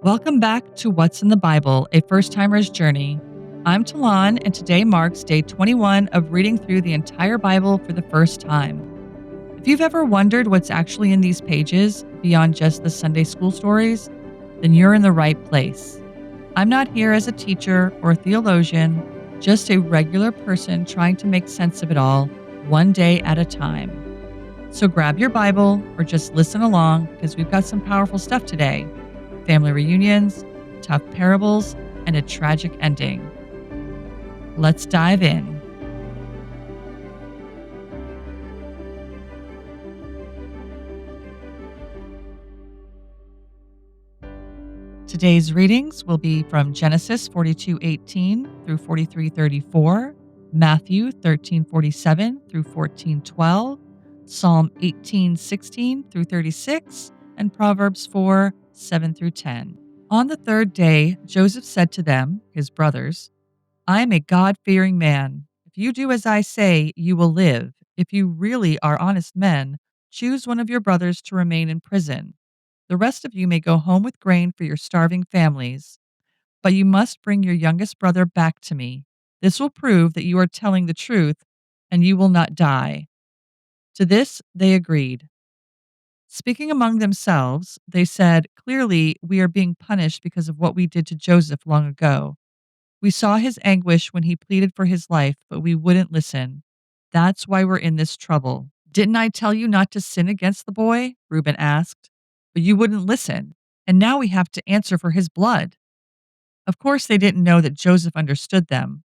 Welcome back to What's in the Bible, a first timer's journey. I'm Talon, and today marks day 21 of reading through the entire Bible for the first time. If you've ever wondered what's actually in these pages, beyond just the Sunday school stories, then you're in the right place. I'm not here as a teacher or a theologian, just a regular person trying to make sense of it all, one day at a time. So grab your Bible or just listen along because we've got some powerful stuff today: family reunions, tough parables, and a tragic ending. Let's dive in. Today's readings will be from Genesis 42:18 through 43:34, Matthew 13:47 through 14:12, Psalm 18:16 through 36, and Proverbs 4:7 through 10. On the third day, Joseph said to them, his brothers, "I am a God-fearing man. If you do as I say, you will live. If you really are honest men, choose one of your brothers to remain in prison. The rest of you may go home with grain for your starving families. But you must bring your youngest brother back to me. This will prove that you are telling the truth, and you will not die." To this they agreed. Speaking among themselves, they said, "Clearly, we are being punished because of what we did to Joseph long ago. We saw his anguish when he pleaded for his life, but we wouldn't listen. That's why we're in this trouble." "Didn't I tell you not to sin against the boy?" Reuben asked. "But you wouldn't listen, and now we have to answer for his blood." Of course, they didn't know that Joseph understood them,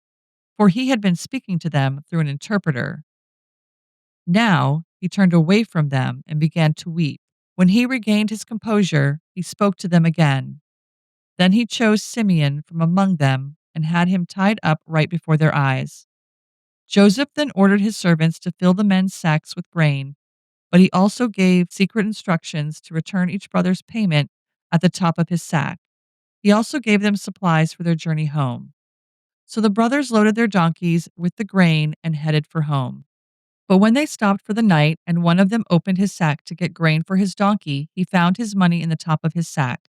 for he had been speaking to them through an interpreter. Now he turned away from them and began to weep. When he regained his composure, he spoke to them again. Then he chose Simeon from among them and had him tied up right before their eyes. Joseph then ordered his servants to fill the men's sacks with grain, but he also gave secret instructions to return each brother's payment at the top of his sack. He also gave them supplies for their journey home. So the brothers loaded their donkeys with the grain and headed for home. But when they stopped for the night and one of them opened his sack to get grain for his donkey, he found his money in the top of his sack.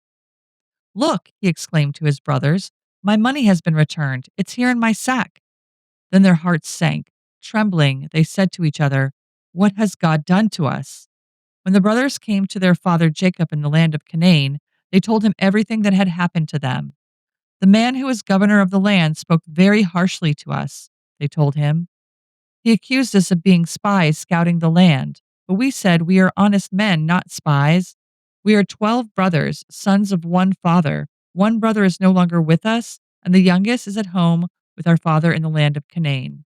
"Look," he exclaimed to his brothers, "my money has been returned. It's here in my sack." Then their hearts sank. Trembling, they said to each other, "What has God done to us?" When the brothers came to their father Jacob in the land of Canaan, they told him everything that had happened to them. "The man who is governor of the land spoke very harshly to us," they told him. "He accused us of being spies scouting the land, but we said we are honest men, not spies. We are 12 brothers, sons of one father. One brother is no longer with us, and the youngest is at home with our father in the land of Canaan."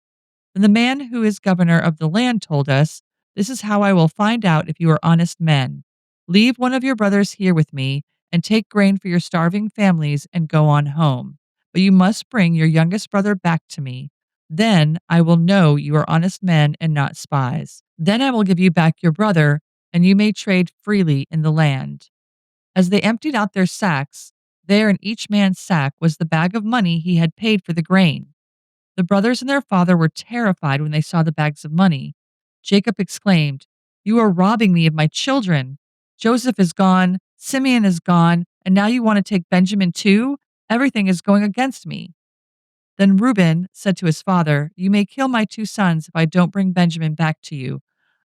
Then the man who is governor of the land told us, "This is how I will find out if you are honest men. Leave one of your brothers here with me, and take grain for your starving families and go on home. But you must bring your youngest brother back to me. Then I will know you are honest men and not spies. Then I will give you back your brother, and you may trade freely in the land." As they emptied out their sacks, there in each man's sack was the bag of money he had paid for the grain. The brothers and their father were terrified when they saw the bags of money. Jacob exclaimed, "You are robbing me of my children. Joseph is gone, Simeon is gone, and now you want to take Benjamin too? Everything is going against me." Then Reuben said to his father, "You may kill my two sons if I don't bring Benjamin back to you.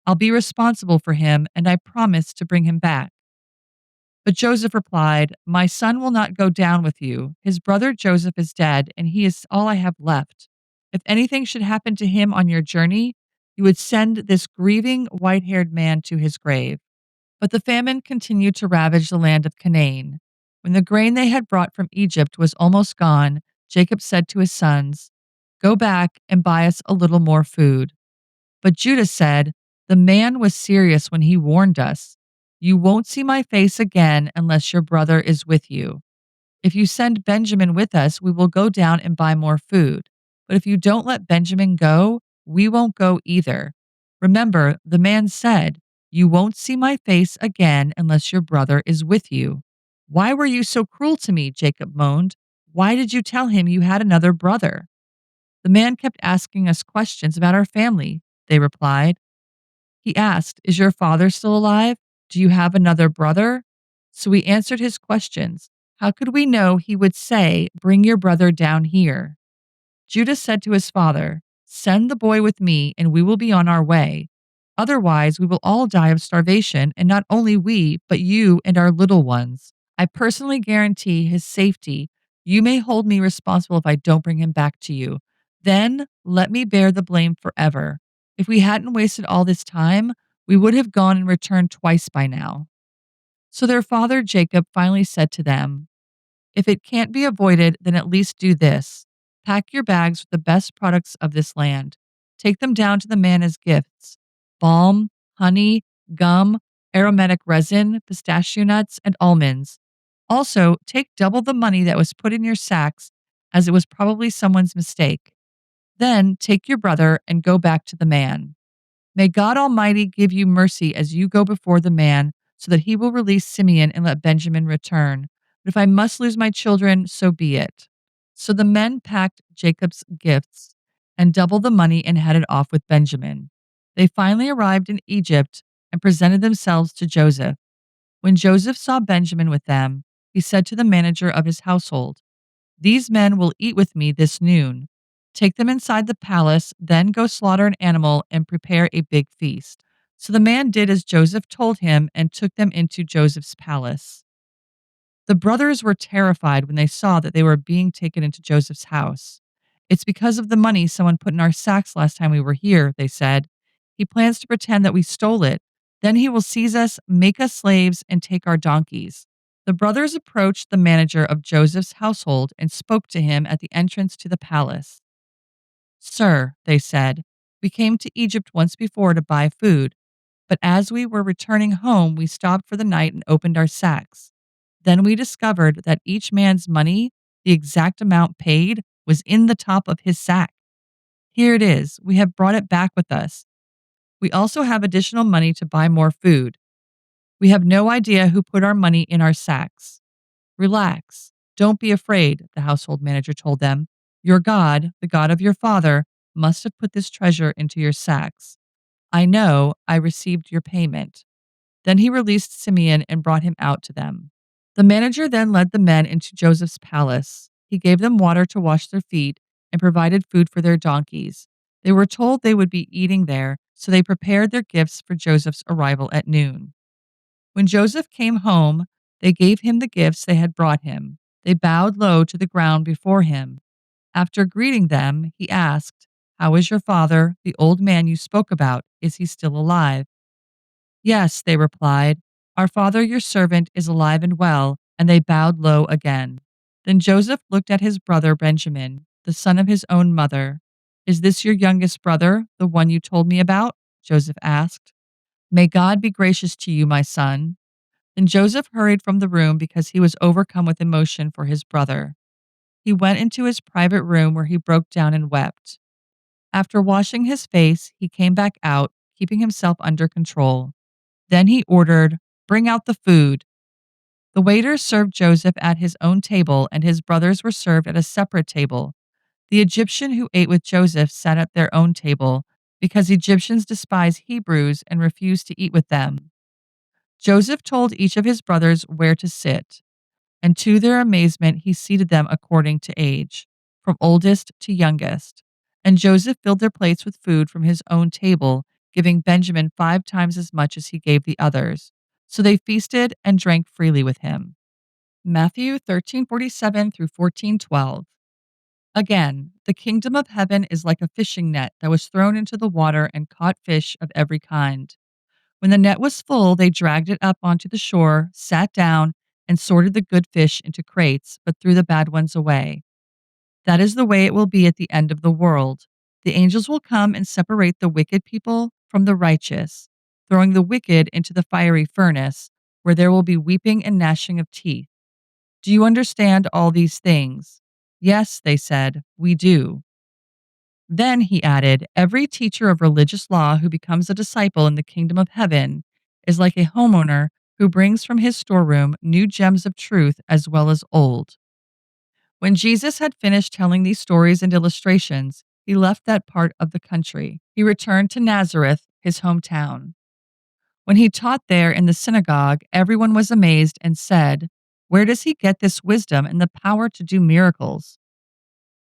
I'll be responsible for him, and I promise to bring him back." But Joseph replied, "My son will not go down with you. His brother Joseph is dead, and he is all I have left. If anything should happen to him on your journey, you would send this grieving, white haired man to his grave." But the famine continued to ravage the land of Canaan. When the grain they had brought from Egypt was almost gone, Jacob said to his sons, "Go back and buy us a little more food." But Judah said, "The man was serious when he warned us. You won't see my face again unless your brother is with you. If you send Benjamin with us, we will go down and buy more food. But if you don't let Benjamin go, we won't go either. Remember, the man said, 'You won't see my face again unless your brother is with you.'" "Why were you so cruel to me?" Jacob moaned. "Why did you tell him you had another brother?" "The man kept asking us questions about our family," they replied. "He asked, 'Is your father still alive? Do you have another brother?' So we answered his questions. How could we know he would say, 'Bring your brother down here'?" Judah said to his father, "Send the boy with me, and we will be on our way. Otherwise, we will all die of starvation, and not only we, but you and our little ones. I personally guarantee his safety. You may hold me responsible if I don't bring him back to you. Then let me bear the blame forever. If we hadn't wasted all this time, we would have gone and returned twice by now." So their father Jacob finally said to them, "If it can't be avoided, then at least do this. Pack your bags with the best products of this land. Take them down to the man as gifts: balm, honey, gum, aromatic resin, pistachio nuts, and almonds. Also, take double the money that was put in your sacks, as it was probably someone's mistake. Then take your brother and go back to the man. May God Almighty give you mercy as you go before the man, so that he will release Simeon and let Benjamin return. But if I must lose my children, so be it." So the men packed Jacob's gifts and doubled the money and headed off with Benjamin. They finally arrived in Egypt and presented themselves to Joseph. When Joseph saw Benjamin with them, he said to the manager of his household, "These men will eat with me this noon. Take them inside the palace, then go slaughter an animal and prepare a big feast." So the man did as Joseph told him and took them into Joseph's palace. The brothers were terrified when they saw that they were being taken into Joseph's house. "It's because of the money someone put in our sacks last time we were here," they said. "He plans to pretend that we stole it. Then he will seize us, make us slaves, and take our donkeys." The brothers approached the manager of Joseph's household and spoke to him at the entrance to the palace. "Sir," they said, "we came to Egypt once before to buy food, but as we were returning home, we stopped for the night and opened our sacks. Then we discovered that each man's money, the exact amount paid, was in the top of his sack. Here it is. We have brought it back with us. We also have additional money to buy more food. We have no idea who put our money in our sacks." "Relax. Don't be afraid," the household manager told them. "Your God, the God of your father, must have put this treasure into your sacks. I know I received your payment." Then he released Simeon and brought him out to them. The manager then led the men into Joseph's palace. He gave them water to wash their feet and provided food for their donkeys. They were told they would be eating there, so they prepared their gifts for Joseph's arrival at noon. When Joseph came home, they gave him the gifts they had brought him. They bowed low to the ground before him. After greeting them, he asked, "How is your father, the old man you spoke about? Is he still alive?" "Yes," they replied, "our father, your servant, is alive and well," and they bowed low again. Then Joseph looked at his brother Benjamin, the son of his own mother. "Is this your youngest brother, the one you told me about?" Joseph asked. "May God be gracious to you, my son." Then Joseph hurried from the room because he was overcome with emotion for his brother. He went into his private room where he broke down and wept. After washing his face, he came back out, keeping himself under control. Then he ordered, "Bring out the food." The waiters served Joseph at his own table, and his brothers were served at a separate table. The Egyptian who ate with Joseph sat at their own table, because Egyptians despise Hebrews and refused to eat with them. Joseph told each of his brothers where to sit, and to their amazement, he seated them according to age, from oldest to youngest. And Joseph filled their plates with food from his own table, giving Benjamin 5 times as much as he gave the others. So they feasted and drank freely with him. Matthew 13:47 through 14:12. Again, the kingdom of heaven is like a fishing net that was thrown into the water and caught fish of every kind. When the net was full, they dragged it up onto the shore, sat down, and sorted the good fish into crates, but threw the bad ones away. That is the way it will be at the end of the world. The angels will come and separate the wicked people from the righteous, throwing the wicked into the fiery furnace, where there will be weeping and gnashing of teeth. Do you understand all these things? Yes, they said, we do. Then he added, every teacher of religious law who becomes a disciple in the kingdom of heaven is like a homeowner who brings from his storeroom new gems of truth as well as old. When Jesus had finished telling these stories and illustrations, he left that part of the country. He returned to Nazareth, his hometown. When he taught there in the synagogue, everyone was amazed and said, Where does he get this wisdom and the power to do miracles?"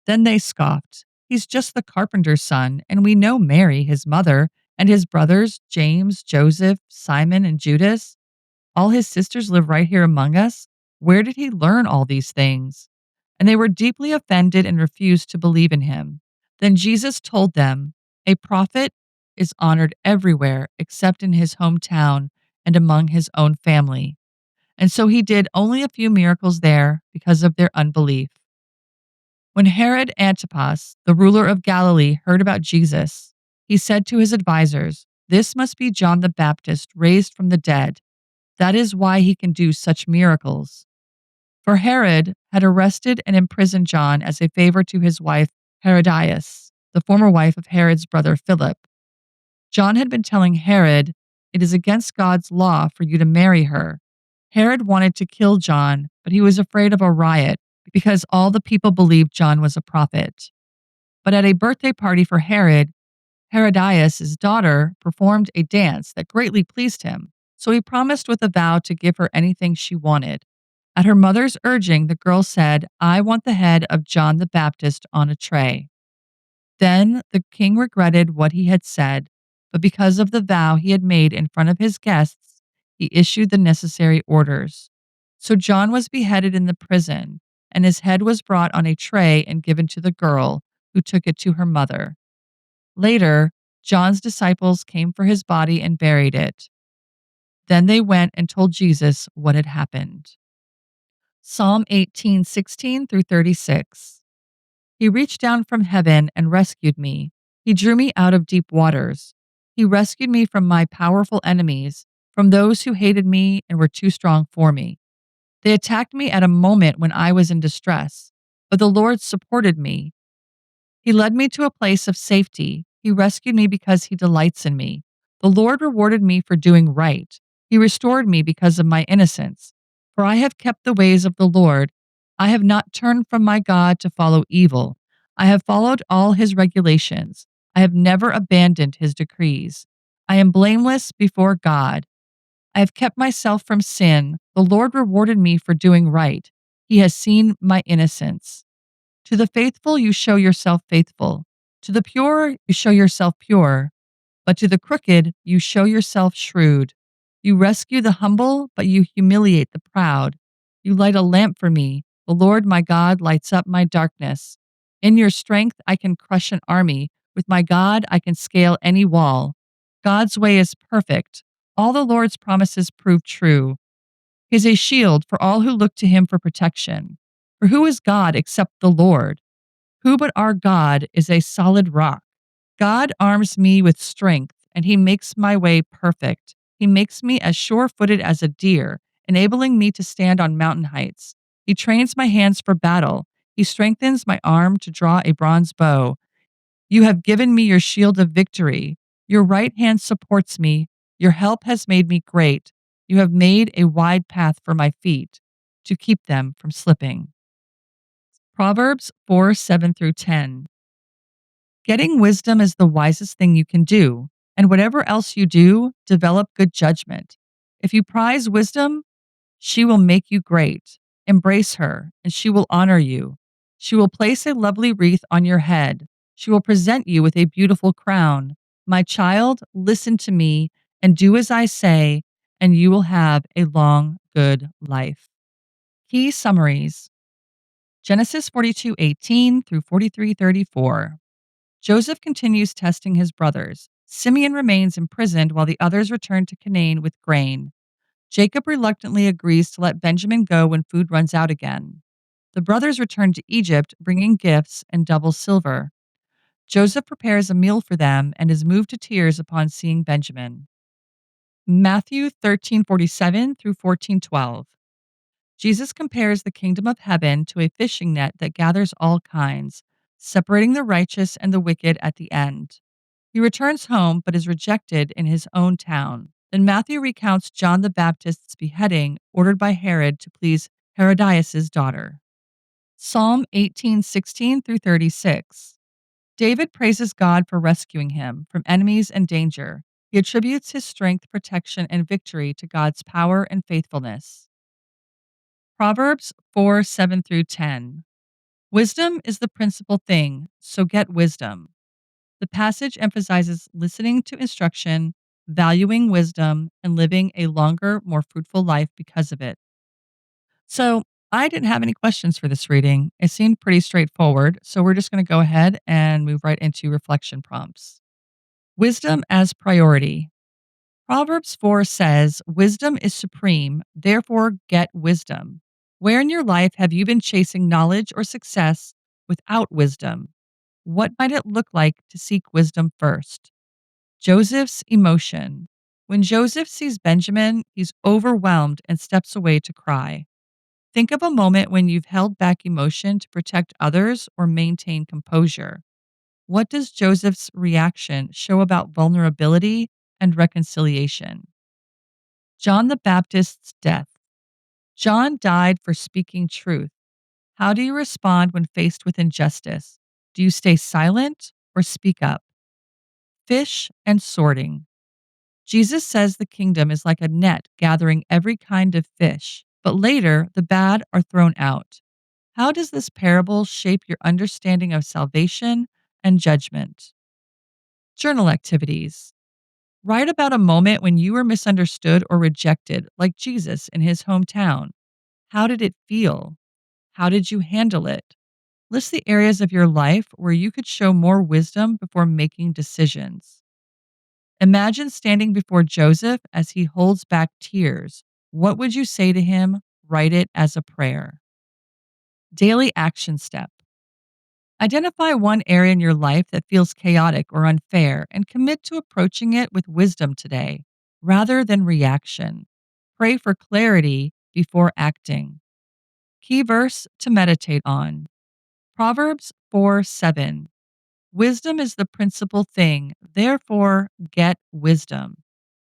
Then they scoffed. "He's just the carpenter's son, and we know Mary, his mother, and his brothers, James, Joseph, Simon, and Judas. All his sisters live right here among us. Where did he learn all these things?" And they were deeply offended and refused to believe in him. Then Jesus told them, "A prophet is honored everywhere except in his hometown and among his own family." And so he did only a few miracles there because of their unbelief. When Herod Antipas, the ruler of Galilee, heard about Jesus, he said to his advisers, "This must be John the Baptist raised from the dead. That is why he can do such miracles." For Herod had arrested and imprisoned John as a favor to his wife Herodias, the former wife of Herod's brother Philip. John had been telling Herod, "It is against God's law for you to marry her." Herod wanted to kill John, but he was afraid of a riot because all the people believed John was a prophet. But at a birthday party for Herod, Herodias' daughter performed a dance that greatly pleased him, so he promised with a vow to give her anything she wanted. At her mother's urging, the girl said, "I want the head of John the Baptist on a tray." Then the king regretted what he had said, but because of the vow he had made in front of his guests, he issued the necessary orders. So John was beheaded in the prison, and his head was brought on a tray and given to the girl, who took it to her mother. Later, John's disciples came for his body and buried it. Then they went and told Jesus what had happened. Psalm 18:16 through 36. He reached down from heaven and rescued me. He drew me out of deep waters. He rescued me from my powerful enemies, from those who hated me and were too strong for me. They attacked me at a moment when I was in distress, but the Lord supported me. He led me to a place of safety. He rescued me because he delights in me. The Lord rewarded me for doing right. He restored me because of my innocence. For I have kept the ways of the Lord. I have not turned from my God to follow evil. I have followed all his regulations. I have never abandoned his decrees. I am blameless before God. I have kept myself from sin. The Lord rewarded me for doing right. He has seen my innocence. To the faithful, you show yourself faithful. To the pure, you show yourself pure. But to the crooked, you show yourself shrewd. You rescue the humble, but you humiliate the proud. You light a lamp for me. The Lord my God lights up my darkness. In your strength, I can crush an army. With my God, I can scale any wall. God's way is perfect. All the Lord's promises prove true. He is a shield for all who look to him for protection. For who is God except the Lord? Who but our God is a solid rock? God arms me with strength, and he makes my way perfect. He makes me as sure footed as a deer, enabling me to stand on mountain heights. He trains my hands for battle. He strengthens my arm to draw a bronze bow. You have given me your shield of victory. Your right hand supports me. Your help has made me great. You have made a wide path for my feet to keep them from slipping. Proverbs 4:7 through 10. Getting wisdom is the wisest thing you can do, and whatever else you do, develop good judgment. If you prize wisdom, she will make you great. Embrace her, and she will honor you. She will place a lovely wreath on your head. She will present you with a beautiful crown. My child, listen to me and do as I say, and you will have a long, good life. Key summaries: Genesis 42:18 through 43:34. Joseph continues testing his brothers. Simeon remains imprisoned while the others return to Canaan with grain. Jacob reluctantly agrees to let Benjamin go when food runs out again. The brothers return to Egypt, bringing gifts and double silver. Joseph prepares a meal for them and is moved to tears upon seeing Benjamin. Matthew 13:47 through 14:12. Jesus compares the kingdom of heaven to a fishing net that gathers all kinds, separating the righteous and the wicked at the end. He returns home but is rejected in his own town. Then Matthew recounts John the Baptist's beheading ordered by Herod to please Herodias' daughter. Psalm 18:16 through 36. David praises God for rescuing him from enemies and danger. He attributes his strength, protection, and victory to God's power and faithfulness. Proverbs 4 7 through 10. Wisdom is the principal thing, so get wisdom. The passage emphasizes listening to instruction, valuing wisdom, and living a longer, more fruitful life because of it. So, I didn't have any questions for this reading. It seemed pretty straightforward, so we're just going to go ahead and move right into reflection prompts. Wisdom as priority. Proverbs 4 says, "Wisdom is supreme, therefore get wisdom." Where in your life have you been chasing knowledge or success without wisdom? What might it look like to seek wisdom first? Joseph's emotion. When Joseph sees Benjamin, he's overwhelmed and steps away to cry. Think of a moment when you've held back emotion to protect others or maintain composure. What does Joseph's reaction show about vulnerability and reconciliation? John the Baptist's death. John died for speaking truth. How do you respond when faced with injustice? Do you stay silent or speak up? Fish and sorting. Jesus says the kingdom is like a net gathering every kind of fish, but later the bad are thrown out. How does this parable shape your understanding of salvation and judgment? Journal activities. Write about a moment when you were misunderstood or rejected, like Jesus in his hometown. How did it feel? How did you handle it? List the areas of your life where you could show more wisdom before making decisions. Imagine standing before Joseph as he holds back tears. What would you say to him? Write it as a prayer. Daily action step. Identify one area in your life that feels chaotic or unfair and commit to approaching it with wisdom today, rather than reaction. Pray for clarity before acting. Key verse to meditate on. Proverbs 4 7. Wisdom is the principal thing, therefore get wisdom.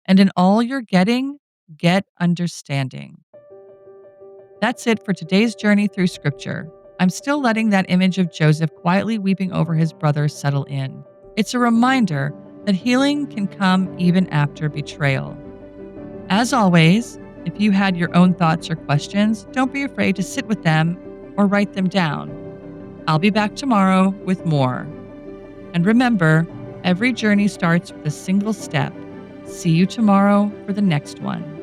And in all you're getting, get understanding. That's it for today's journey through Scripture. I'm still letting that image of Joseph quietly weeping over his brothers settle in. It's a reminder that healing can come even after betrayal. As always, if you had your own thoughts or questions, don't be afraid to sit with them or write them down. I'll be back tomorrow with more. And remember, every journey starts with a single step. See you tomorrow for the next one.